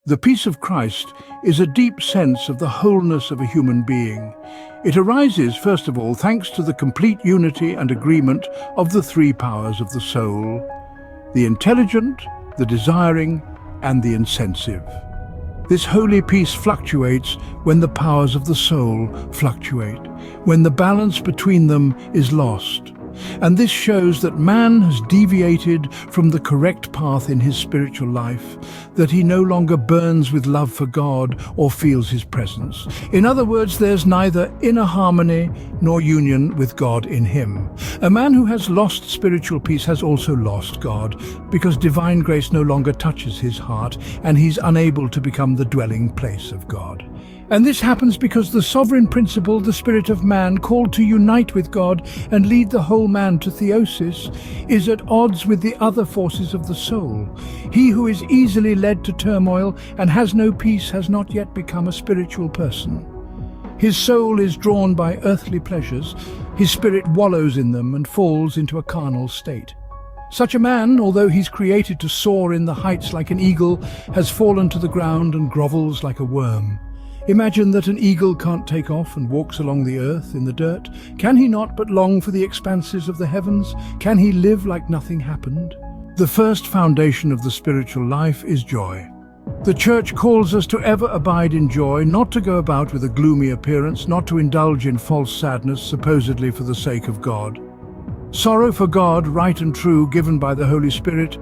The peace of Christ is a deep sense of the wholeness of a human being. It arises, first of all, thanks to the complete unity and agreement of the three powers of the soul: the intelligent, the desiring, and the insensitive. This holy peace fluctuates when the powers of the soul fluctuate, when the balance between them is lost. And this shows that man has deviated from the correct path in his spiritual life, that he no longer burns with love for God or feels his presence. In other words, there's neither inner harmony nor union with God in him. A man who has lost spiritual peace has also lost God, because divine grace no longer touches his heart, and he's unable to become the dwelling place of God. And this happens because the sovereign principle, the spirit of man, called to unite with God and lead the whole man to theosis, is at odds with the other forces of the soul. He who is easily led to turmoil and has no peace has not yet become a spiritual person. His soul is drawn by earthly pleasures, his spirit wallows in them and falls into a carnal state. Such a man, although he's created to soar in the heights like an eagle, has fallen to the ground and grovels like a worm. Imagine that an eagle can't take off and walks along the earth in the dirt. Can he not but long for the expanses of the heavens? Can he live like nothing happened? The first foundation of the spiritual life is joy. The Church calls us to ever abide in joy, not to go about with a gloomy appearance, not to indulge in false sadness, supposedly for the sake of God. Sorrow for God, right and true, given by the Holy Spirit,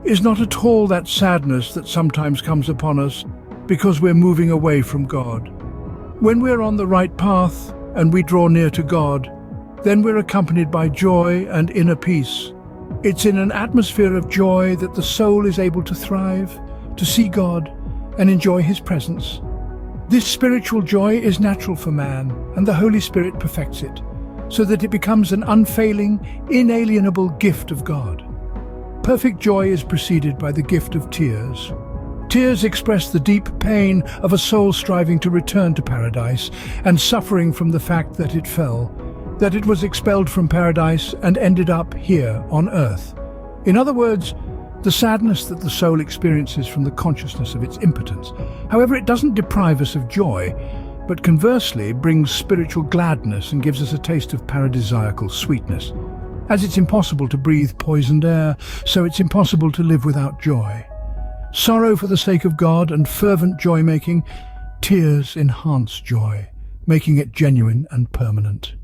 is not at all that sadness that sometimes comes upon us because we're moving away from God. When we're on the right path and we draw near to God, then we're accompanied by joy and inner peace. It's in an atmosphere of joy that the soul is able to thrive, to see God, and enjoy His presence. This spiritual joy is natural for man, and the Holy Spirit perfects it, so that it becomes an unfailing, inalienable gift of God. Perfect joy is preceded by the gift of tears. Tears express the deep pain of a soul striving to return to paradise and suffering from the fact that it fell, that it was expelled from paradise and ended up here on earth. In other words, the sadness that the soul experiences from the consciousness of its impotence. However, it doesn't deprive us of joy, but conversely brings spiritual gladness and gives us a taste of paradisiacal sweetness. As it's impossible to breathe poisoned air, so it's impossible to live without joy. Sorrow for the sake of God and fervent joy-making, tears enhance joy, making it genuine and permanent.